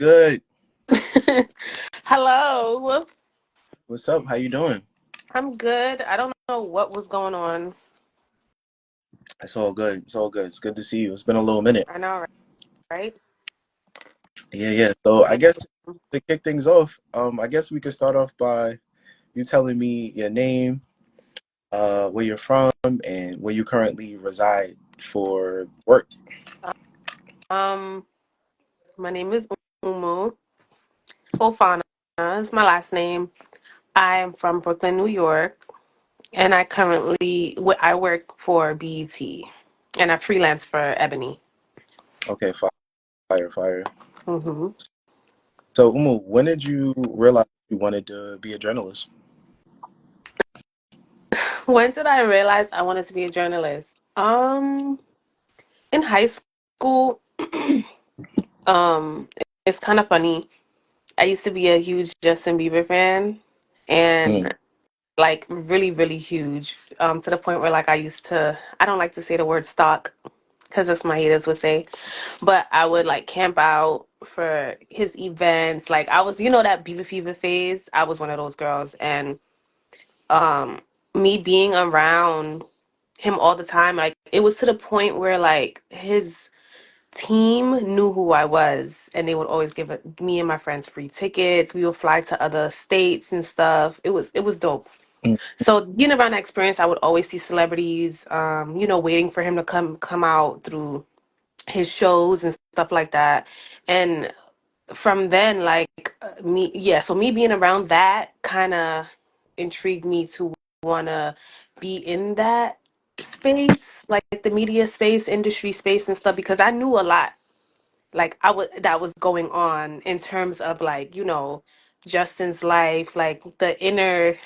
Good. Hello. What's up? How you doing? I'm good. I don't know what was going on. It's all good. It's all good. It's good to see you. It's been a little minute. I know, right? Yeah, yeah. So I Yeah. guess to kick things off, I guess we could start off by you telling me your name, where you're from, and where you currently reside for work. Um, my name is Oumou. Fofana is my last name. I am from Brooklyn, New York, and I work for BET, and I freelance for Ebony. Okay, fire, fire. hmm So Umu, when did you realize you wanted to be a journalist? When did I realize I wanted to be a journalist? In high school. Um, it's kind of funny. I used to be a huge Justin Bieber fan, Mm, and like really, really huge. To the point where like I don't like to say the word stalk because that's my haters would say, but I would like camp out for his events. Like I was, that Bieber fever phase. I was one of those girls, and um, me being around him all the time, like it was to the point where like his team knew who I was, and they would always give me and my friends free tickets. We would fly to other states and stuff. It was dope. mm, So being around that experience, I would always see celebrities, waiting for him to come out through his shows and stuff like that. And from then, like so me being around that kind of intrigued me to wanna be in that space, like the media space, industry space and stuff, because I knew a lot like I was that was going on in terms of like Justin's life, like the inner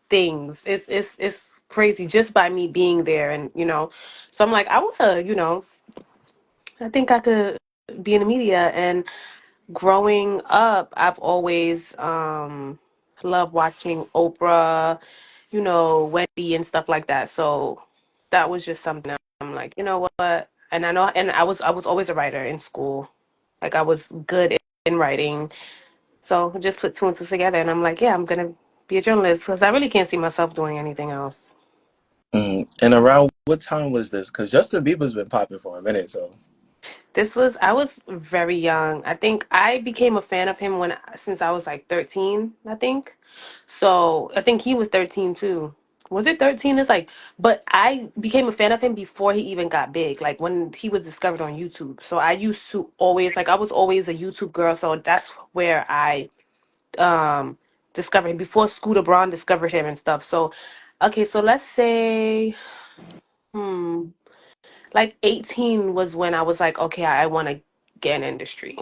things. It's crazy just by me being there, and so I'm like I want to I think I could be in the media. And growing up, I've always loved watching Oprah, Wendy and stuff like that. So that was just something I'm like, you know what? And I know, and I was always a writer in school. Like I was good in writing. So I just put two and two together, and I'm like, yeah, I'm gonna be a journalist because I really can't see myself doing anything else. And around what time was this? Because Justin Bieber's been popping for a minute, so. I was very young. I think I became a fan of him since I was like 13, I think. So I think he was 13 too. Was it 13? It's like, but I became a fan of him before he even got big, like when he was discovered on YouTube. So I used to always, like, I was always a YouTube girl. So that's where I um discovered him before Scooter Braun discovered him and stuff. So, okay, so let's say, hmm, like 18 was when I was like, okay, I want to get an industry,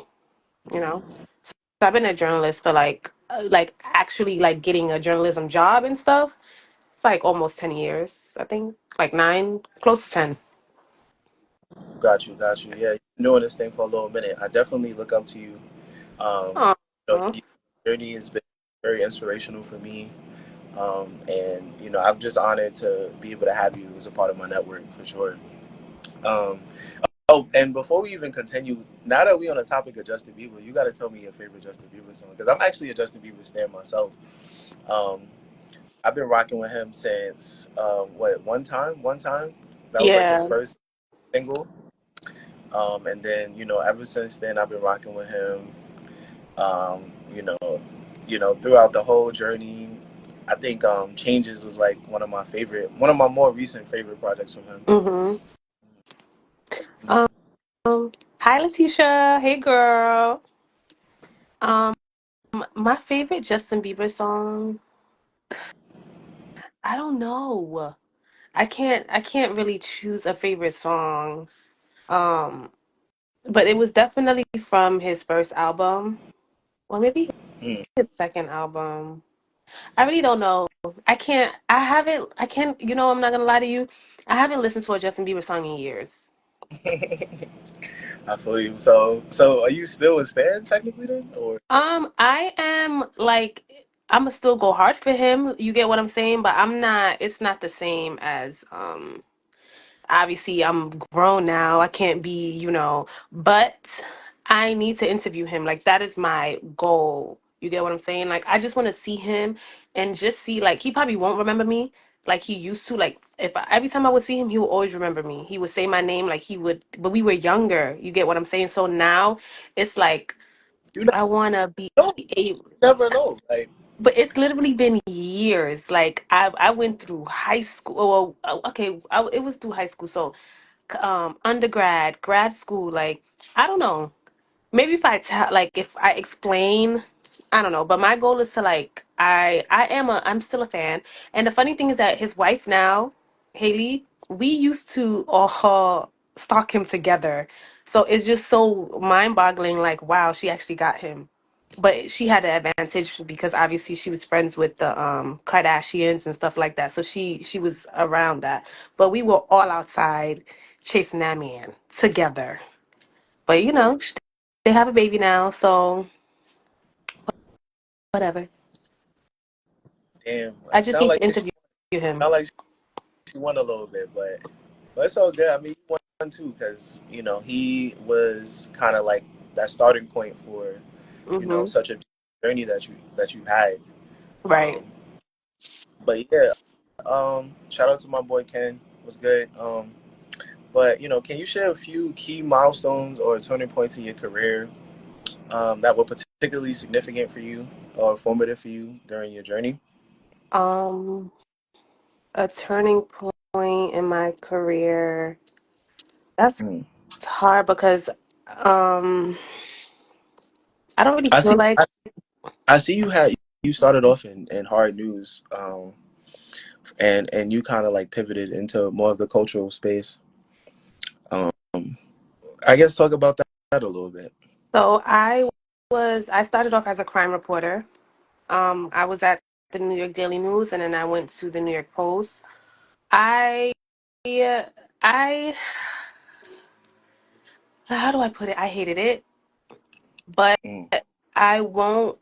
you know? So I've been a journalist for like actually like getting a journalism job and stuff. It's like almost 10 years, I think. Like nine, close to 10. Got you, got you. Yeah, you've been doing this thing for a little minute. I definitely look up to you. Um, Aw. your journey has been very inspirational for me. And I'm just honored to be able to have you as a part of my network for sure. Um, oh, and before we even continue, now that we're on the topic of Justin Bieber, you got to tell me your favorite Justin Bieber song because I'm actually a Justin Bieber stan myself. Um, I've been rocking with him since one time. That was like his Yeah. first single. And then ever since then, I've been rocking with him. Um, you know, throughout the whole journey. I think Changes was like one of my more recent favorite projects from him. Mm-hmm. Um, Hi Letitia. Hey girl. Um, my favorite Justin Bieber song, I don't know. I can't really choose a favorite song. Um, but it was definitely from his first album, or maybe Mm. his second album. I really don't know. I can't, I'm not gonna lie to you. I haven't listened to a Justin Bieber song in years. I feel you. So are you still a stan technically then, or? I am like, I'ma still go hard for him. You get what I'm saying? But it's not the same as, obviously I'm grown now. I can't be, but I need to interview him. Like that is my goal. You get what I'm saying? Like I just want to see him and just see like he probably won't remember me like he used to. Like if every time I would see him, he would always remember me. He would say my name like he would, but we were younger. You get what I'm saying? So now it's like You never I want to be know. able, You never know. Like, but it's literally been years. Like I went through high school. Well, okay, it was through high school. So undergrad, grad school. Like I don't know. Maybe if I tell, like, if I explain, I don't know. But my goal is to like, I'm still a fan. And the funny thing is that his wife now, Haley, we used to all stalk him together. So it's just so mind-boggling. Like, wow, she actually got him. But she had the advantage because obviously she was friends with the Kardashians and stuff like that. So she was around that. But we were all outside chasing that man together. But they have a baby now, so whatever. damn, I like, just need to interview him. sound like she won a little bit, but it's all good. I mean, he won too because he was kind of like that starting point for Hmm. such a journey that you had. Right. Um, but yeah, shout out to my boy Ken. Was good. But can you share a few key milestones or turning points in your career that were particularly significant for you or formative for you during your journey? Um, a turning point in my career. That's Mm. hard because um I don't really I feel see. like I see you started off in hard news, and you kind of like pivoted into more of the cultural space. Um, I guess talk about that a little bit. so I started off as a crime reporter. I was at the New York Daily News and then I went to the New York Post. I I how do I put it? I hated it, but Mm. I won't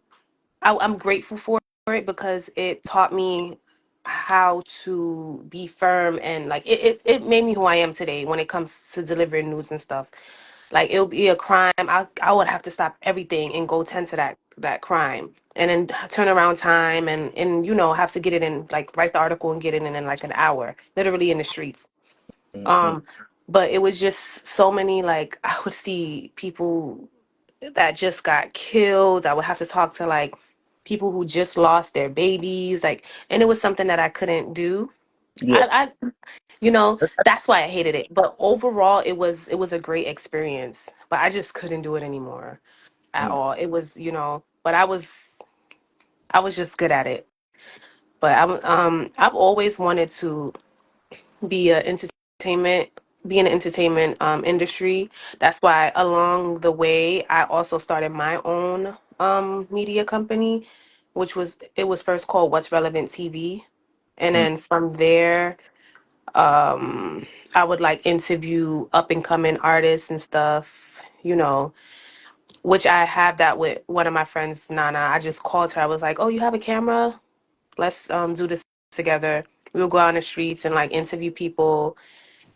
I'm grateful for it because it taught me how to be firm and like it made me who I am today when it comes to delivering news and stuff. Like it'll be a crime, I would have to stop everything and go tend to that crime and then turn around time and have to get it in like write the article and get it in like an hour, literally in the streets. Hmm. Um, but it was just so many like I would see people that just got killed. I would have to talk to like people who just lost their babies, like, and it was something that I couldn't do. Yeah. That's why I hated it. But overall, it was a great experience. But I just couldn't do it anymore at Mm. all. It was, but I was just good at it. But I've always wanted to be a entertainment be in the entertainment industry. That's why along the way I also started my own media company, which was first called What's Relevant TV. And Mm. then from there, I would like interview up and coming artists and stuff, which I have that with one of my friends, Nana. I just called her. I was like, "Oh, you have a camera? Let's do this together." We'll go out on the streets and like interview people,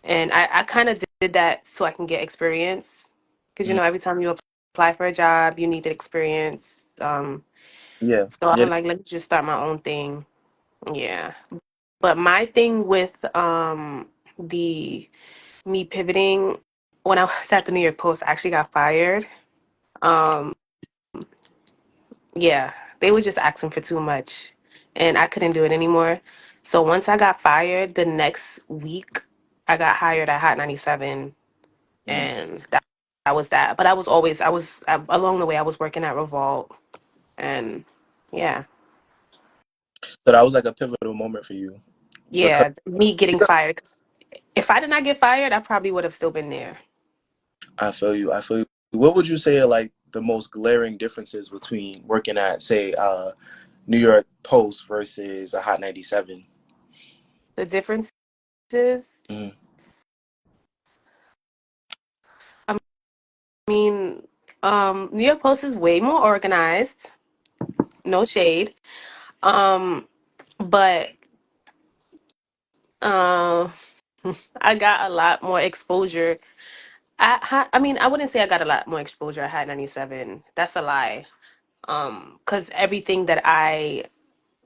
and I kind of did that so I can get experience. Because, Mm. every time you apply for a job, you need the experience. Um, Yeah. so I'm Yeah. like, let me just start my own thing. Yeah. But my thing with the me pivoting, when I was at the New York Post, I actually got fired. Um, yeah, they were just asking for too much, and I couldn't do it anymore. So once I got fired, the next week I got hired at Hot 97, Mm. and that was that. But along the way I was working at Revolt, and yeah, So that was like a pivotal moment for you because yeah, me getting fired. 'Cause if I did not get fired, I probably would have still been there. I feel you. I feel you. What would you say are like the most glaring differences between working at, say, New York Post versus a Hot 97? The difference is, Mm. I mean, New York Post is way more organized. No shade. Um, but um, I got a lot more exposure I mean, I wouldn't say I got a lot more exposure. I had 97. That's a lie. Because everything that I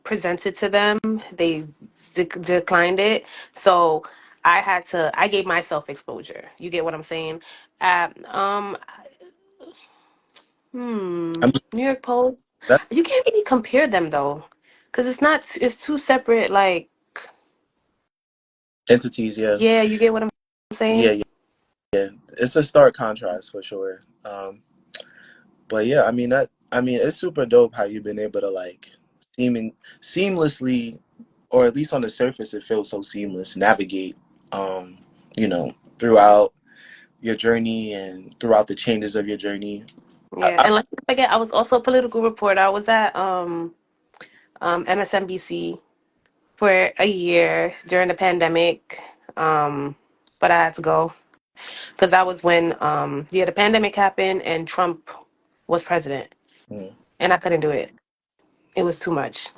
presented to them, they declined it. So I gave myself exposure. You get what I'm saying? Um, I mean, New York Post. that You can't really compare them though, because it's not. It's two separate. Like, entities, yeah, yeah, you get what I'm yeah, saying? yeah, yeah. It's a stark contrast for sure. But yeah, I mean that. I mean, it's super dope how you've been able to like seamlessly, or at least on the surface, it feels so seamless. Navigate, um, throughout your journey and throughout the changes of your journey. Yeah, I, and let's not forget, I was also a political reporter. I was at MSNBC for a year during the pandemic. Um, but I had to go because that was when yeah, the pandemic happened and Trump was president, mm, and I couldn't do it. It was too much.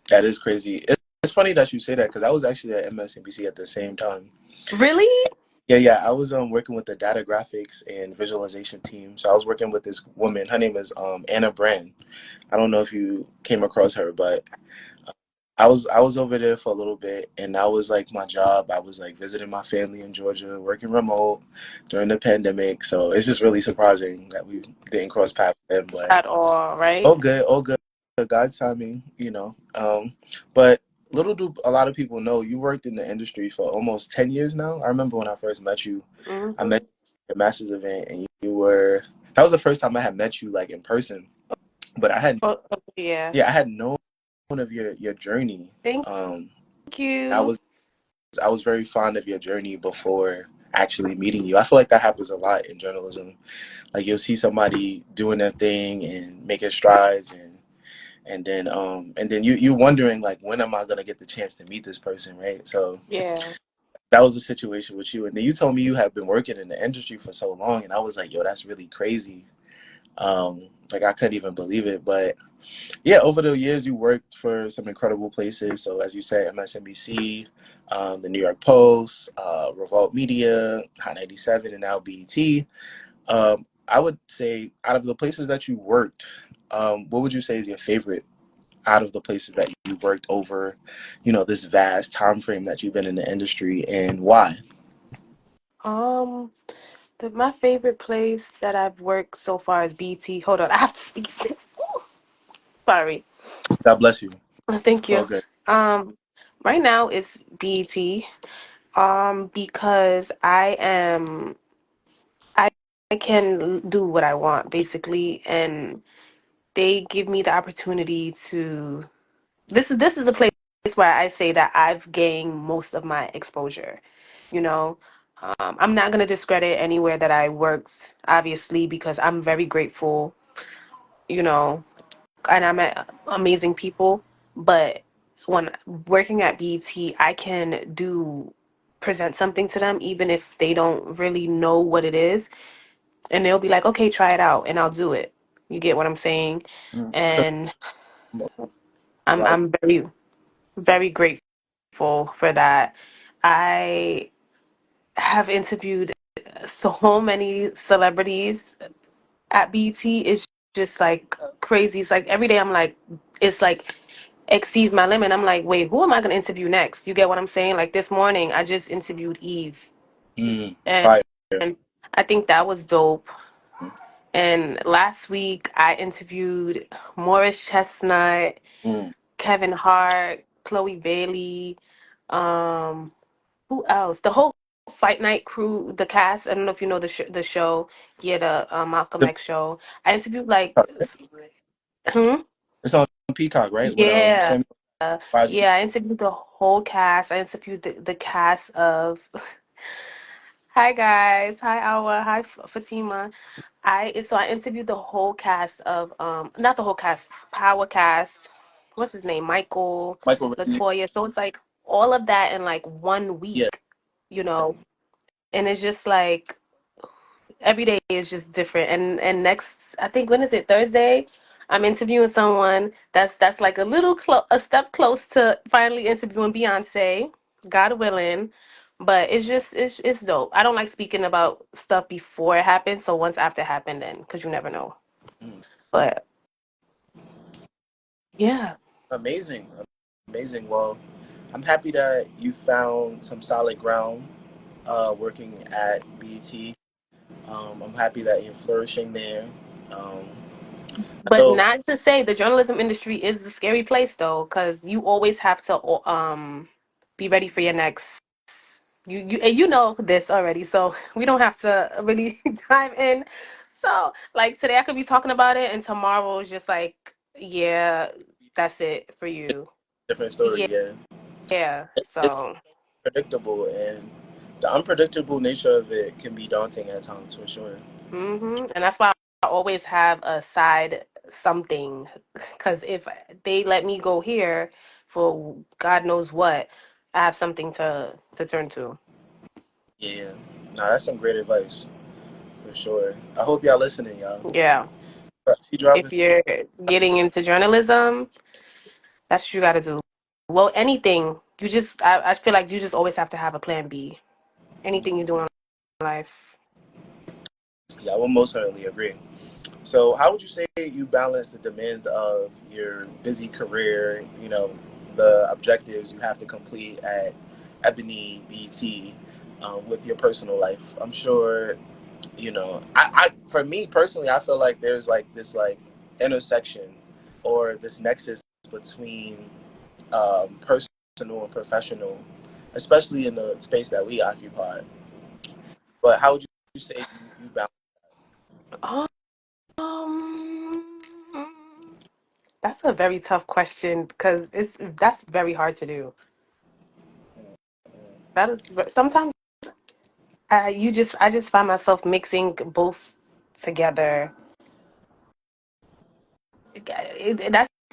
that is crazy. It's funny that you say that because I was actually at MSNBC at the same time. Really? Yeah, yeah. I was working with the data graphics and visualization team. So I was working with this woman. Her name is Anna Brand. I don't know if you came across her, but I was over there for a little bit, and that was like my job. I was like visiting my family in Georgia, working remote during the pandemic. So it's just really surprising that we didn't cross paths then. But At all, right? oh, good, oh, good. God's timing, But little do a lot of people know you worked in the industry for almost 10 years now. I remember when I first met you. I Hmm. met you at a master's event, and you were. That was the first time I had met you like in person. But I had, Oh, yeah. yeah, I had known of your journey. Thank Um, I you. was I was very fond of your journey before actually meeting you. I feel like that happens a lot in journalism. Like you'll see somebody doing their thing and making strides, and then you wondering like, when am I gonna get the chance to meet this person, right? So Yeah. that was the situation with you. And then you told me you have been working in the industry for so long, and I was like, yo, that's really crazy. Like I couldn't even believe it. But yeah, over the years you worked for some incredible places. So as you said, MSNBC, the New York Post, Revolt Media, Hot 97, and now BET. I would say out of the places that you worked, what would you say is your favorite out of the places that you worked over, this vast time frame that you've been in the industry, and why? Um, my favorite place that I've worked so far is BT. Hold on, I have to sneeze. Sorry. God bless you. Thank It's all you. good. Um, right now it's BT. Because I I can do what I want basically, and they give me the opportunity to. This is a place where I say that I've gained most of my exposure. You know, I'm not gonna discredit anywhere that I worked, obviously, because I'm very grateful. You know, and I met amazing people. But when working at BT, I can do present something to them, even if they don't really know what it is, and they'll be like, "Okay, try it out," and I'll do it. You get what I'm saying? Because And a lot of I'm very very grateful for that. I have interviewed so many celebrities at BT. It's just like crazy. It's like every day I'm like, it's like exceeds my limit. I'm like, wait, who am I going to interview next? You get what I'm saying? Like this morning, I just interviewed Eve, and fire. I think that was dope. And last week, I interviewed Morris Chestnut, Mm. Kevin Hart, Chloe Bailey. Um, who else? The whole Fight Night crew, the cast. I don't know if you know the show. Yeah, the Malcolm The X show. I interviewed like, Peacock, right? hmm? It's on Peacock, right? With Yeah, Samuel Roger, yeah. I interviewed the whole cast. I interviewed the cast of. Hi guys. Hi Awa. Hi Fatima. I interviewed the whole cast of not the whole cast, Power cast. What's his name? Michael, Michael Rennie. Latoya. So it's like all of that in like one Yeah. week, you know. And it's just like every day is just different. And next, I think when is it? Thursday? I'm interviewing someone that's like a step close to finally interviewing Beyonce, God willing. But it's dope. I don't like speaking about stuff before it happens. So once after it happened, then because you never know. Mm. But yeah, Amazing, amazing. Well, I'm happy that you found some solid ground working at BET. I'm happy that you're flourishing there. Um, but so not to say the journalism industry is a scary place though, because you always have to be ready for your next. You and you know this already, so we don't have to really dive in. So like today I could be talking about it, and tomorrow is just like, yeah, that's it for you. different Yeah, story, yeah. yeah. It's So. predictable, and the unpredictable nature of it can be daunting at times, for sure. And that's why I always have a side something. Because if they let me go here for God knows what, I have something to turn to. Yeah, no, that's some great advice, for sure. I hope y'all listening, y'all. Yeah. She dropping. If you're getting into journalism, that's what you got to do. Well, anything. I feel like you just always have to have a plan B. Anything you do in life. Yeah, I will most certainly agree. So, how would you say you balance the demands of your busy career, the objectives you have to complete at Ebony BT with your personal life? I'm sure, for me personally, I feel like there's like this like intersection or this nexus between personal and professional, especially in the space that we occupy. But how would you say you balance? Um, that's a very tough question because that's very hard to do. That is sometimes I just find myself mixing both together.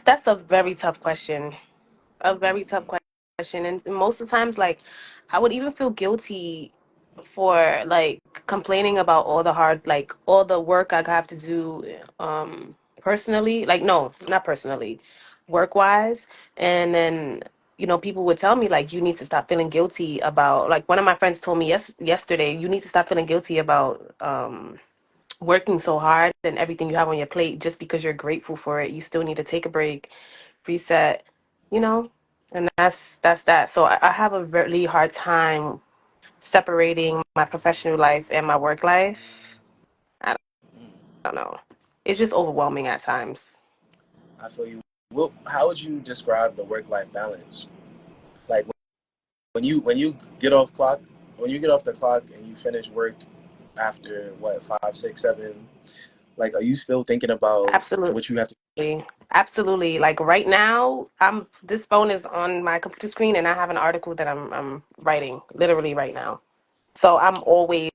That's a very tough question. A very tough question, and most of the times, like I would even feel guilty for like complaining about all the hard, like all the work I have to do, personally. Like no, not personally, work wise, and then. People would tell me like you need to stop feeling guilty about like one of my friends told me yesterday you need to stop feeling guilty about working so hard and everything you have on your plate just because you're grateful for it. You still need to take a break, reset, you know? And that's that. So I have a really hard time separating my professional life and my work life. I don't know. It's just overwhelming at times. I feel you. Well, how would you describe the work life balance? Like when you get off clock, when you get off the clock and you finish work after what 5, 6, 7, like are you still thinking about Absolutely. what you have to? Absolutely. Like right now, this phone is on my computer screen and I have an article that I'm writing literally right now. So I'm always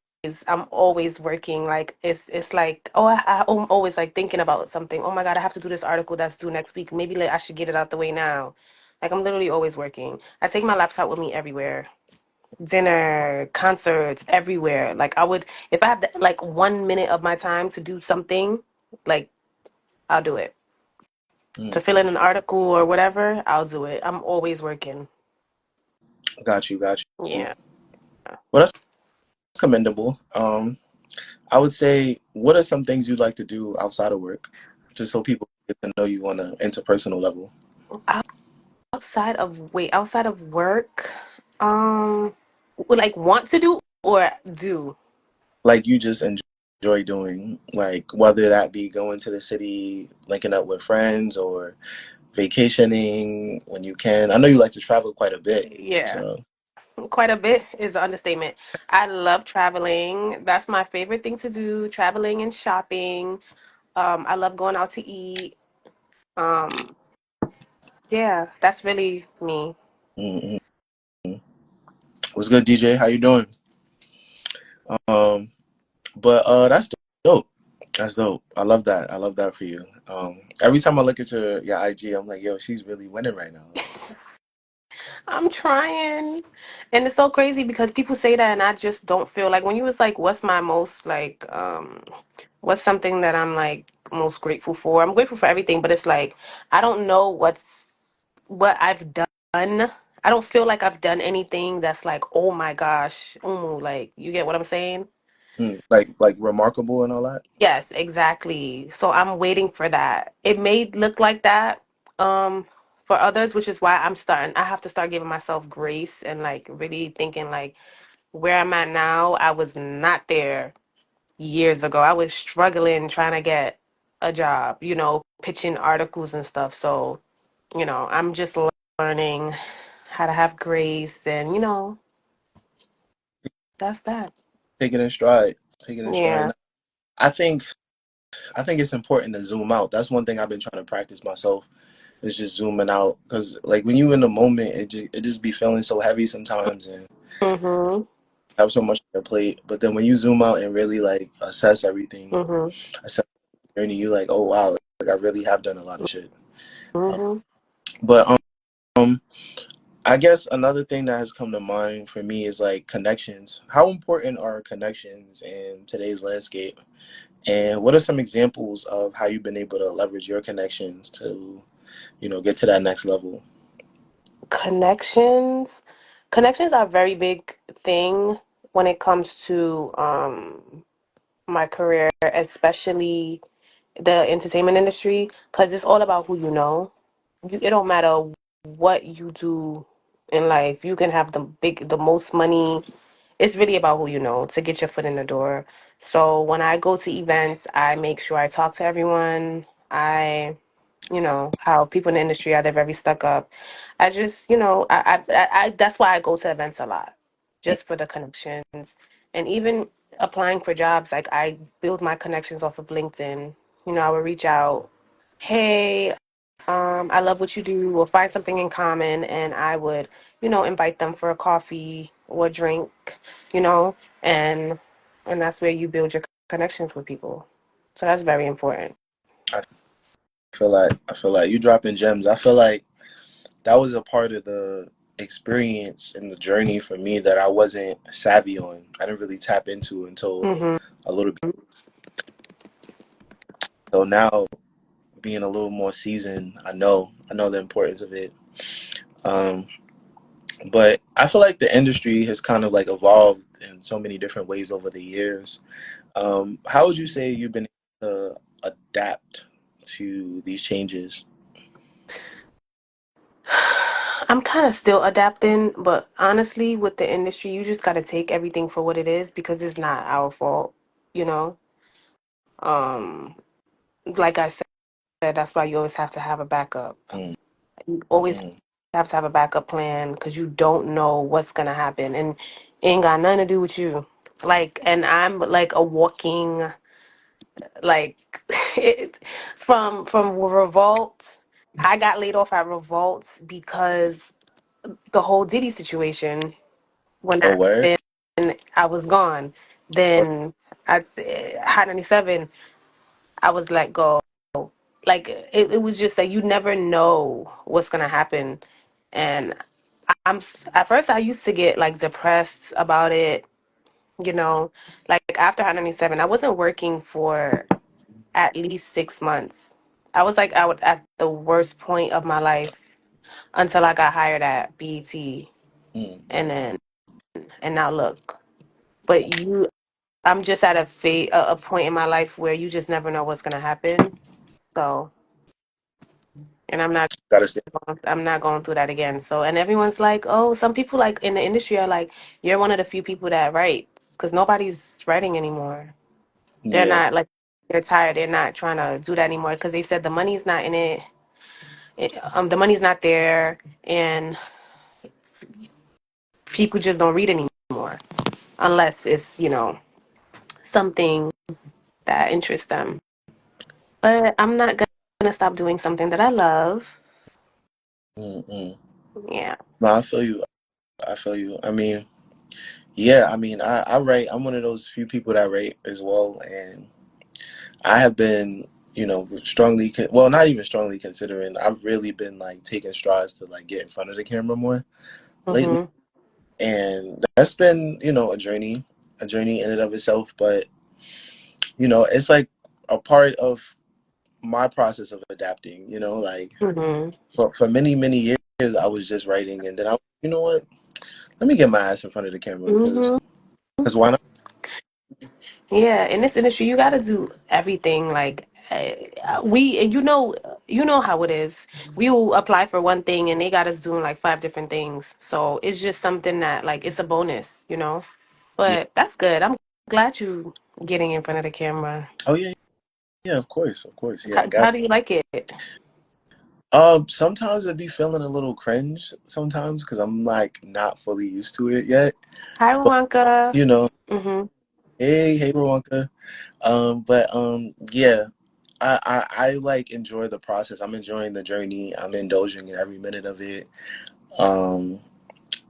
working. Like it's like I'm always like thinking about something. Oh my God, I have to do this article that's due next week. Maybe like I should get it out the way now. Like I'm literally always working. I take my laptop with me everywhere. Dinner, concerts, everywhere. Like I would if I have like 1 minute of my time to do something, like I'll do it. To Mm, fill in an article or whatever, I'll do it. I'm always working. got you, got you. Yeah. Well, that's commendable. I would say, what are some things you'd like to do outside of work, just so people get to know you on an interpersonal level? Outside of work, like want to do or do. Like you just enjoy doing, like whether that be going to the city, linking up with friends, or vacationing when you can. I know you like to travel quite a bit, Yeah, so. quite a bit is an understatement. I love traveling. That's my favorite thing to do, traveling and shopping. I love going out to eat. Um, yeah, that's really me. Mm-hmm. What's good, DJ? How you doing? Um, but that's dope. That's dope. I love that. I love that for you. Every time I look at your IG, I'm like, yo, she's really winning right now. Like, I'm trying. And it's so crazy because people say that and I just don't feel like when you was like, what's my most like what's something that I'm like most grateful for? I'm grateful for everything, but it's like I don't know what I've done I don't feel like I've done anything that's like, oh my gosh, Umu, like you get what I'm saying? Like remarkable and all that. Yes, exactly. So I'm waiting for that. It may look like that for others, which is why I have to start giving myself grace and like really thinking like where I'm at now, I was not there years ago. I was struggling trying to get a job, pitching articles and stuff. So, I'm just learning how to have grace and, that's that. Take it in stride. Take it in stride. Yeah. I think I think it's important to zoom out. That's one thing I've been trying to practice myself. Is just zooming out because like when you in the moment, it just be feeling so heavy sometimes and Mhm. have so much on your plate. But then when you zoom out and really like assess everything, Mhm. assess the journey, you like, oh wow, like I really have done a lot of shit. Um, Mhm. but I guess another thing that has come to mind for me is like connections. How important are connections in today's landscape? And what are some examples of how you've been able to leverage your connections to, get to that next level? Connections. Connections are a very big thing when it comes to my career, especially the entertainment industry, because it's all about who you know. It don't matter what you do in life. You can have the most money. It's really about who you know to get your foot in the door. So when I go to events, I make sure I talk to everyone. How people in the industry are, they're very stuck up. I just, that's why I go to events a lot, just for the connections. And even applying for jobs, like I build my connections off of LinkedIn. I would reach out, hey, I love what you do. We'll find something in common, and I would, invite them for a coffee or drink, you know, and and that's where you build your connections with people. So that's very important. I feel like you dropping gems. I feel like that was a part of the experience and the journey for me that I wasn't savvy on. I didn't really tap into until Mhm. a little bit. So now being a little more seasoned, I know the importance of it. Um, but I feel like the industry has kind of like evolved in so many different ways over the years. How would you say you've been able to adapt to these changes? I'm kind of still adapting, but honestly, with the industry, you just got to take everything for what it is because it's not our fault, you know? Um, like I said, that's why you always have to have a backup. Mm, You always mm, have to have a backup plan because you don't know what's gonna happen, and it ain't got nothing to do with you. Like, and I'm like a walking, like, it, from Revolt. I got laid off at Revolt because the whole Diddy situation. When oh, that where? happened, I was gone. Then at Hot 97, I was let go. Like it was just that you never know what's gonna happen. And at first I used to get like depressed about it, like after Hot 97, I wasn't working for at least 6 months. I was like out at the worst point of my life until I got hired at BET, Mm, and now look. But I'm just at a point in my life where you just never know what's gonna happen. So, and gotta stay. I'm not going through that again. So, and everyone's like, oh, some people like in the industry are like, you're one of the few people that writes because nobody's writing anymore. They're Yeah, not like they're tired. They're not trying to do that anymore because they said the money's not in it. The money's not there, and people just don't read anymore unless it's something that interests them. But I'm not gonna stop doing something that I love. mm, mm. Yeah. No, I feel you. I feel you. I mean, yeah. I mean, I write. I'm one of those few people that write as well, and I have been, strongly. Well, not even strongly considering. I've really been like taking strides to like get in front of the camera more lately, Mhm. and that's been, a journey in and of itself. But it's like a part of my process of adapting. Like Mhm. for many years. I was just writing, and then you know what? Let me get my ass in front of the camera Hmm. because why not? Yeah, in this industry, you got to do everything. Like we, and you know how it is. We will apply for one thing, and they got us doing like five different things. So it's just something that like it's a bonus, you know. Yeah. But that's good. I'm glad you getting in front of the camera. Oh yeah, yeah. Of course. Yeah, I How got. do you like it? Sometimes I'd be feeling a little cringe sometimes because I'm like not fully used to it yet. Hi, But Veronica. you know, Mm-hmm. hey, Ronka. But yeah, I like enjoy the process. I'm enjoying the journey. I'm indulging in every minute of it. Um,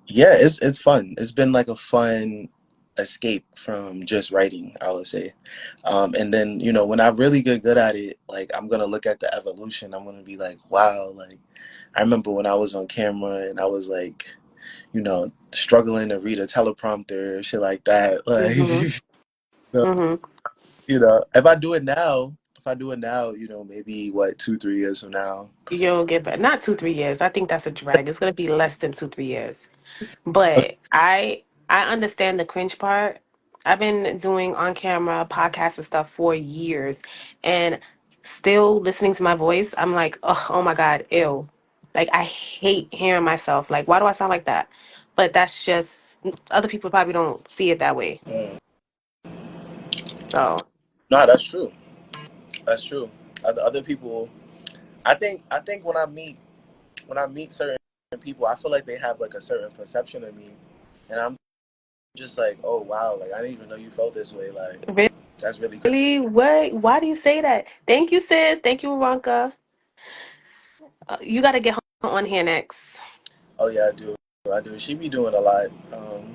yeah, it's fun. It's been like a fun escape from just writing, I would say. And then when I really get good at it, like I'm gonna look at the evolution. I'm gonna be like, wow, like I remember when I was on camera and I was like, struggling to read a teleprompter, shit like that. Like, Mm-hmm. so, Mm-hmm. if I do it now, maybe what 2, 3 years from now. You'll get back. Not 2, 3 years. I think that's a drag. It's gonna be less than 2, 3 years. But I understand the cringe part. I've been doing on camera podcasts and stuff for years, and still listening to my voice, I'm like, oh my God, ew. Like I hate hearing myself. Like, why do I sound like that? But that's just other people probably don't see it that way. Mm. So No, that's true. That's true. Other people, I think when I meet certain people, I feel like they have like a certain perception of me, and I'm just like, oh wow, like I didn't even know you felt this way. Like that's really crazy. really, what? Why do you say that? Thank you, sis. Thank you, Ronka. You got to get on here next. Oh yeah, I do. I do. She be doing a lot.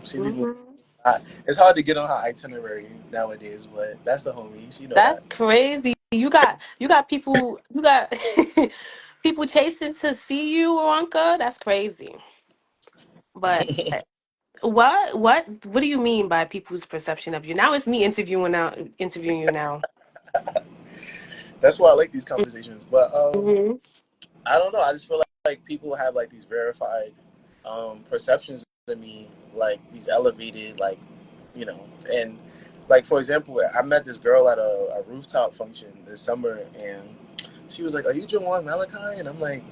She be moving. Hmm. It's hard to get on her itinerary nowadays, but that's the homie. She know that. That's crazy. You got people people chasing to see you, Ronka. That's crazy. But what do you mean by people's perception of you? Now it's me interviewing you now. That's why I like these conversations. But Hmm. I don't know. I just feel like people have like these verified perceptions of me, like these elevated, like you know, and like for example, I met this girl at a rooftop function this summer, and she was like, "Are you JaJuan Malachi?" And I'm like,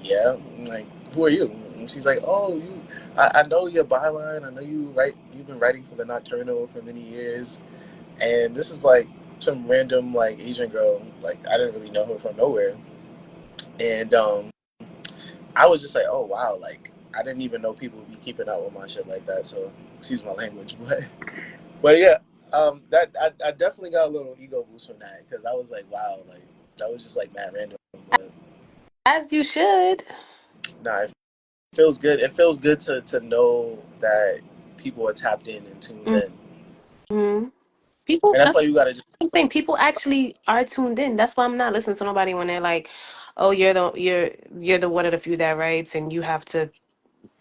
"Yeah." I'm like, "Who are you?" And she's like, "Oh, you. I know your byline. I know you write. You've been writing for the Nocturnal for many years." And this is like some random like Asian girl. Like I didn't really know her from nowhere, and I was just like, oh wow, like I didn't even know people would be keeping up with my shit like that. So excuse my language, but yeah, that I definitely got a little ego boost from that because I was like, wow, like that was just like mad random. But As you should. nah, it feels good. It feels good to know that people are tapped in and tuned in, Hmm. People, and that's that's why you gotta just. what I'm saying. People actually are tuned in. That's why I'm not listening to nobody when they're like, "Oh, you're the one of the few that writes, and you have to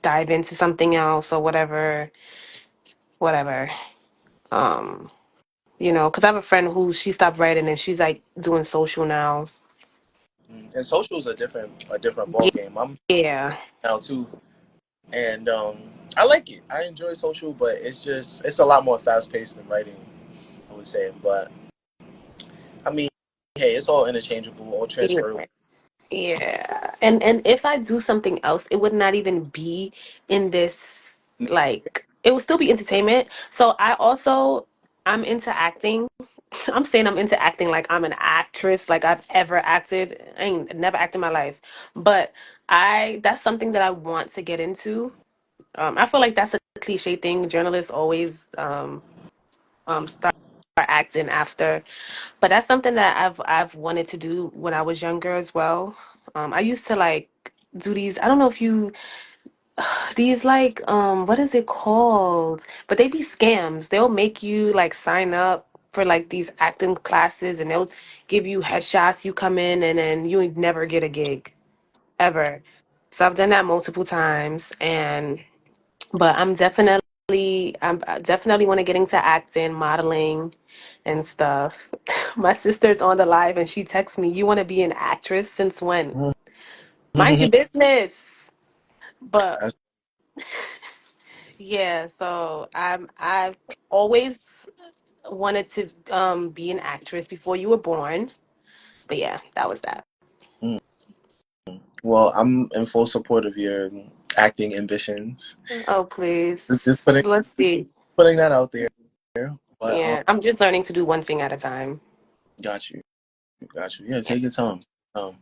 dive into something else or whatever, whatever." Um, because I have a friend who she stopped writing and she's like doing social now. And social's a different ball game. I'm Yeah. now too, and I like it. I enjoy social, but it's a lot more fast paced than writing. I would say, but I mean, hey, it's all interchangeable, all transferable. Yeah. Yeah. And if I do something else, it would not even be in this, like it would still be entertainment. So I'm into acting. I'm saying I'm into acting like I'm an actress, like I've ever acted. I ain't never acted in my life. But I that's something that I want to get into. I feel like that's a cliche thing. Journalists always start acting after. But that's something that I've wanted to do when I was younger as well. I used to like do these. I don't know if you these like what is it called? But they be scams. They'll make you like sign up for like these acting classes, and they'll give you headshots. You come in, and then you would never get a gig ever. So I've done that multiple times, and but I definitely want to get into acting, modeling, and stuff. My sister's on the live and she texts me, "You want to be an actress? Since when? Mind your business." But That's, yeah, so I've always wanted to be an actress before you were born. But yeah, that was that. mm. Well, I'm in full support of your acting ambitions. Oh, please. Just putting Let's see. that out there. But Yeah, I'm just learning to do one thing at a time. got you, got you. Yeah, Yeah. take your time. Um,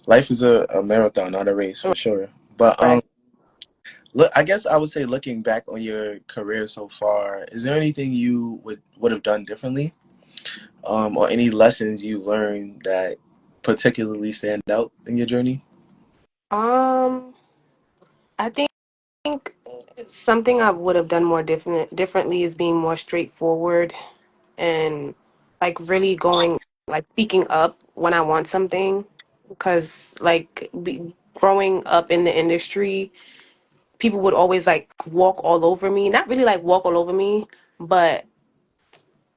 Life is a marathon, not a race, for sure. But Right. look, I guess I would say, looking back on your career so far, is there anything you would have done differently, or any lessons you learned that particularly stand out in your journey? Um, I think something I would have done more differently is being more straightforward and like really going like speaking up when I want something because growing up in the industry, people would always like walk all over me. Not really like walk all over me, but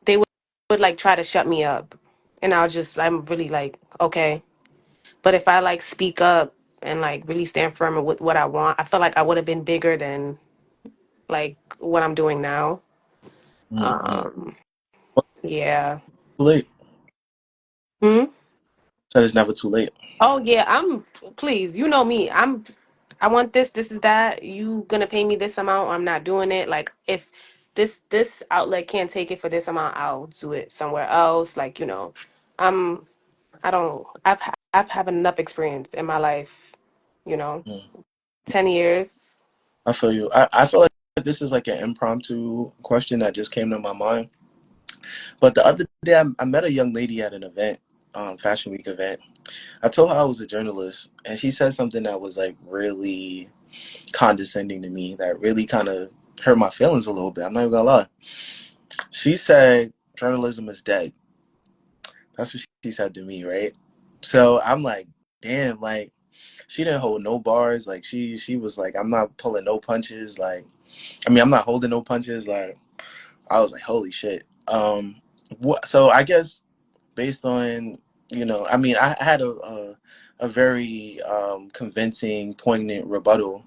they would like try to shut me up. And I'm really like, okay. But if I like speak up and like really stand firm with what I want, I feel like I would have been bigger than like what I'm doing now. Mm-hmm. Um, yeah. Too late. Hmm? Said it's never too late. Oh yeah, please, you know me. I want this is that. You gonna pay me this amount, I'm not doing it. Like if this outlet can't take it for this amount, I'll do it somewhere else. Like, I'm I don't I've had enough experience in my life, you know. Mm. 10 years. I feel you. I feel like this is like an impromptu question that just came to my mind. But the other day, I met a young lady at an event, Fashion Week event. I told her I was a journalist, and she said something that was like really condescending to me, that really kind of hurt my feelings a little bit. I'm not even gonna lie. She said journalism is dead. That's what she said to me, right? So I'm like, damn, like she didn't hold no bars. Like she was like, I'm not pulling no punches. Like, I mean, I'm not holding no punches. Like, I was like, holy shit. So I guess based on, I mean, I had a very convincing, poignant rebuttal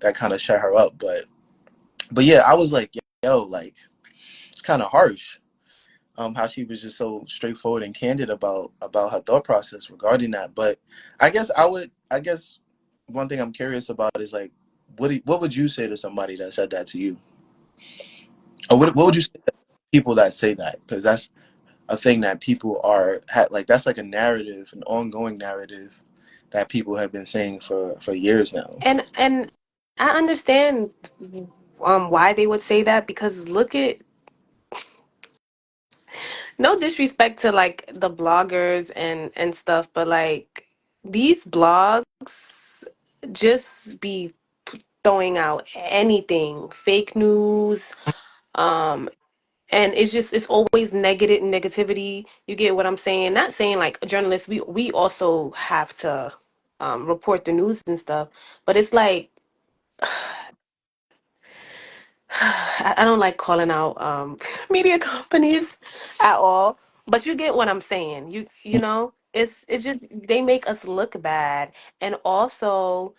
that kind of shut her up. But yeah, I was like, yo, like it's kind of harsh. How she was just so straightforward and candid about her thought process regarding that. But I guess one thing I'm curious about is like, what would you say to somebody that said that to you, or what would you say to people that say that? Because that's a thing that people like, that's like a narrative, an ongoing narrative that people have been saying for years now. And I understand why they would say that because look at no disrespect to like the bloggers and stuff, but like these blogs just be throwing out anything, fake news, um, and it's always negativity. You get what I'm saying? Not saying like journalists, we also have to report the news and stuff, but it's like I don't like calling out media companies at all, but you get what I'm saying. It's just they make us look bad, and also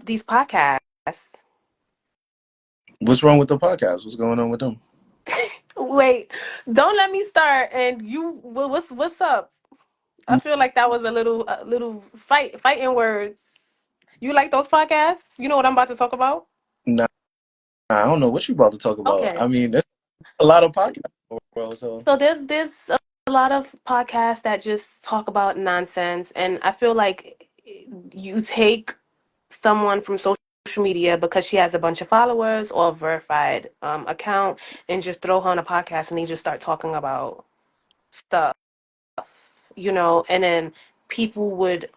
these podcasts. What's wrong with the podcast? What's going on with them? Wait, don't let me start. And what's up? I feel like that was a little fighting words. You like those podcasts? You know what I'm about to talk about? Nah, I don't know what you about to talk about. Okay. I mean, there's a lot of podcasts in the world, so So there's a lot of podcasts that just talk about nonsense, and I feel like you take someone from social media because she has a bunch of followers or a verified account and just throw her on a podcast and they just start talking about stuff, and then people would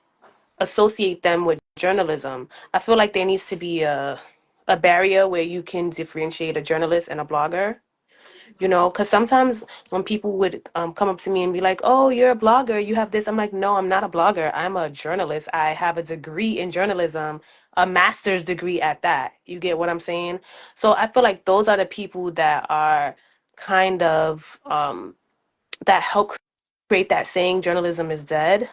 associate them with journalism. I feel like there needs to be a barrier where you can differentiate a journalist and a blogger. Because sometimes when people would come up to me and be like, "Oh, you're a blogger, you have this," I'm like, "No, I'm not a blogger. I'm a journalist. I have a degree in journalism, a master's degree at that." You get what I'm saying? So I feel like those are the people that are kind of that help create that saying journalism is dead.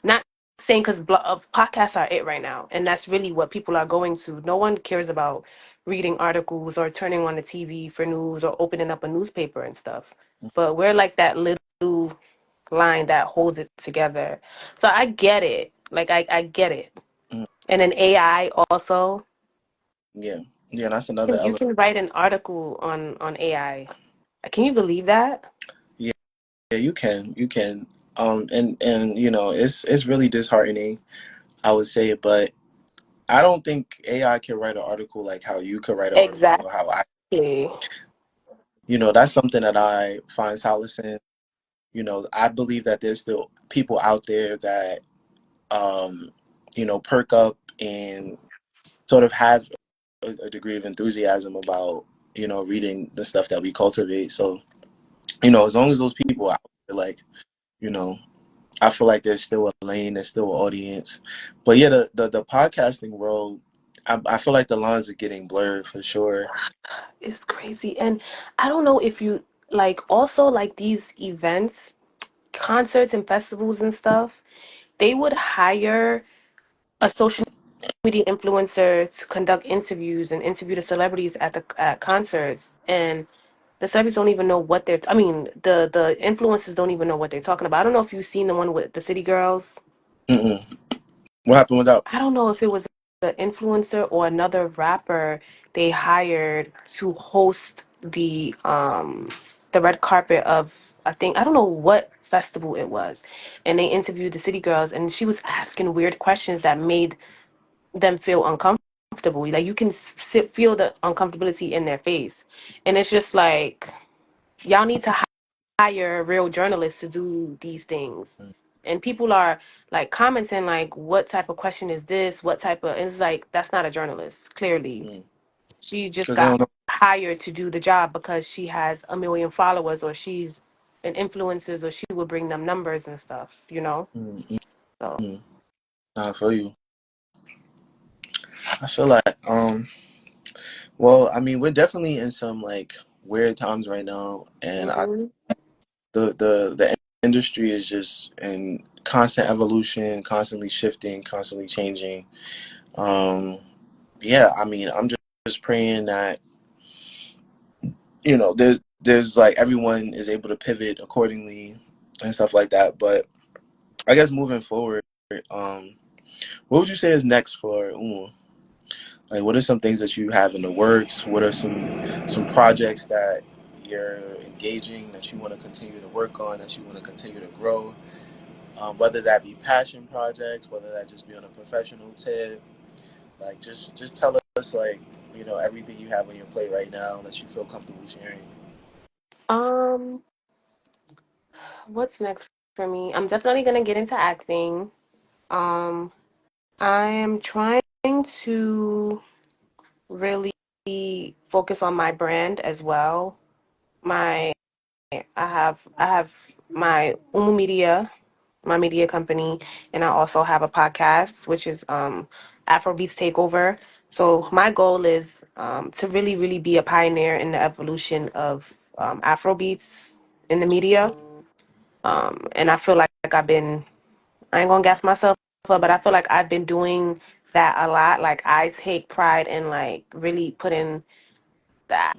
Not saying because podcasts are it right now, and that's really what people are going to. No one cares about reading articles or turning on the TV for news or opening up a newspaper and stuff. But we're like that little line that holds it together. So I get it. Like I get it. Mm, And then AI also. yeah, yeah, that's another You element. can write an article on AI. Can you believe that? Yeah, yeah, you can, and it's really disheartening, I would say, but I don't think AI can write an article like how you could write an article or how I, Exactly. that's something that I find solace in. I believe that there's still people out there that, um, perk up and sort of have a degree of enthusiasm about, reading the stuff that we cultivate. So, as long as those people out there, like, you know, I feel like there's still a lane, there's still an audience. But yeah, the podcasting world, I feel like the lines are getting blurred for sure. It's crazy. And I don't know if you like also like these events, concerts and festivals and stuff, they would hire a social media influencer to conduct interviews and interview the celebrities at concerts. And the celebrities don't even know what they're I mean, the influencers don't even know what they're talking about. I don't know if you've seen the one with the City Girls. Mm-mm. What happened with that? I don't know if it was the influencer or another rapper they hired to host the red carpet of I don't know what festival it was. And they interviewed the City Girls and she was asking weird questions that made them feel uncomfortable. Like you can feel the uncomfortability in their face. And it's just like y'all need to hire real journalists to do these things. And people are like commenting like what type of question is this? What type of and it's like that's not a journalist, clearly. She just Because they got don't know. hired to do the job because she has a million followers or she's an influencer or she would bring them numbers and stuff. Mm-mm. So Nah, I feel you. I feel like, well, I mean, we're definitely in some like weird times right now, and mhm. the industry is just in constant evolution, constantly shifting, constantly changing. Um, yeah, I mean, I'm just praying that there's like everyone is able to pivot accordingly and stuff like that. But I guess moving forward, um, what would you say is next for Umu? Like, what are some things that you have in the works? What are some projects that you're engaging that you want to continue to work on, that you want to continue to grow? Whether that be passion projects, whether that just be on a professional tip. Like, just tell us like everything you have on your plate right now that you feel comfortable sharing. um what's next for me? I'm definitely gonna get into acting. Um I am trying to really focus on my brand as well. My I have my Oumou Media, my media company, and I also have a podcast which is Afrobeats Takeover. So my goal is to really really be a pioneer in the evolution of Afrobeats in the media. And I feel like I've been I ain't gonna gas myself up, but I feel like I've been doing that a lot. Like I take pride in like really putting the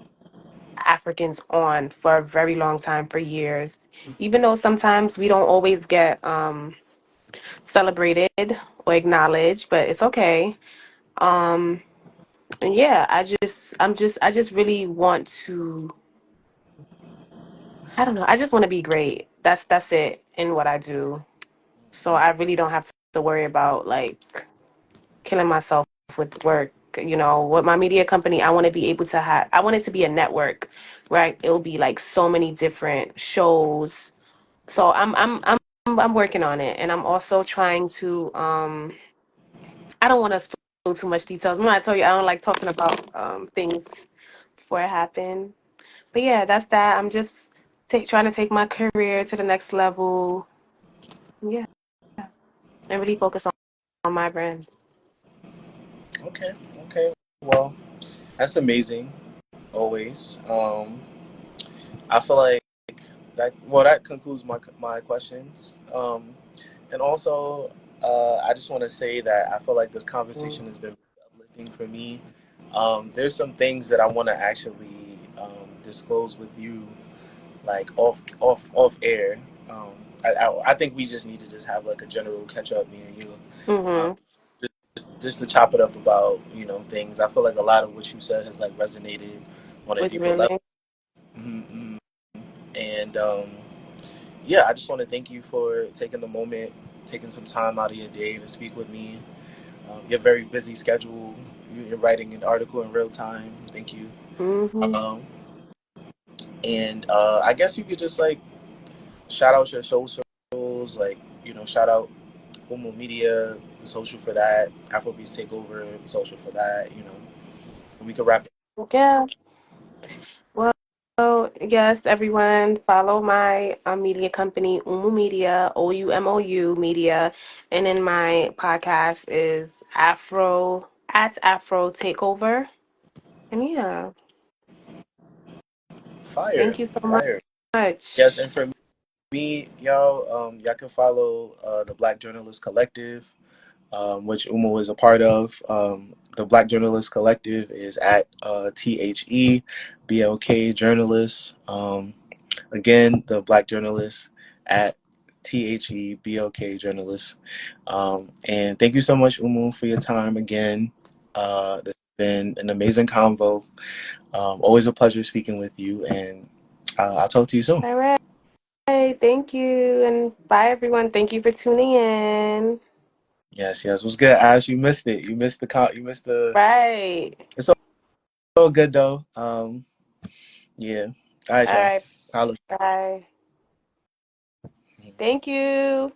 Africans on for a very long time, for years. Even though sometimes we don't always get celebrated or acknowledged, but it's okay. And yeah, I just really want to I don't know, I just want to be great. That's it in what I do. So I really don't have to worry about like killing myself with work. What my media company, I want to be able to have, I want it to be a network, right? It'll be like so many different shows. So I'm working on it, and I'm also trying to. I don't want to spill too much details. When I tell you, I don't like talking about things before it happen. But yeah, that's that. I'm just trying to take my career to the next level. Yeah, and really focus on my brand. Okay, okay. Well, that's amazing. Always. I feel like that. Well, that concludes my questions. And also, I just want to say that I feel like this Mm. conversation has been uplifting for me. There's some things that I want to actually disclose with you, like off air. Um, I think we just need to just have like a general catch up, me and you, um, Mm-hmm. just to chop it up about things. I feel like a lot of what you said has like resonated on a With deeper level. really. Mhm. And yeah, I just want to thank you for taking the moment, taking some time out of your day to speak with me. Your very busy schedule. You're writing an article in real time. Thank you. Mm-hmm. Um, and I guess you could just like shout out your socials, like shout out Oumou Media, the social for that, Afrobeats Takeover, the social for that. We could wrap it. Yeah. Well, yes, everyone, follow my media company, Umu Media, Oumou Media, and then my podcast is Afro Takeover. And yeah, Fire, thank you so fire. Yes, much. and for me, y'all, y'all can follow the Black Journalist Collective, which Umo is a part of. The Black Journalist Collective is at THEBLK Journalists. Again, the Black Journalists at THEBLK Journalists. And thank you so much, Umu, for your time again. This has been an amazing convo. Always a pleasure speaking with you, and I'll talk to you soon. All right. Thank you. And bye, everyone. Thank you for tuning in. Yes, yes. What's good, Ash? You missed it. You missed the You missed the. Right. It's all good though. Yeah. All right, All y'all. right. Holla. Bye. Thank you.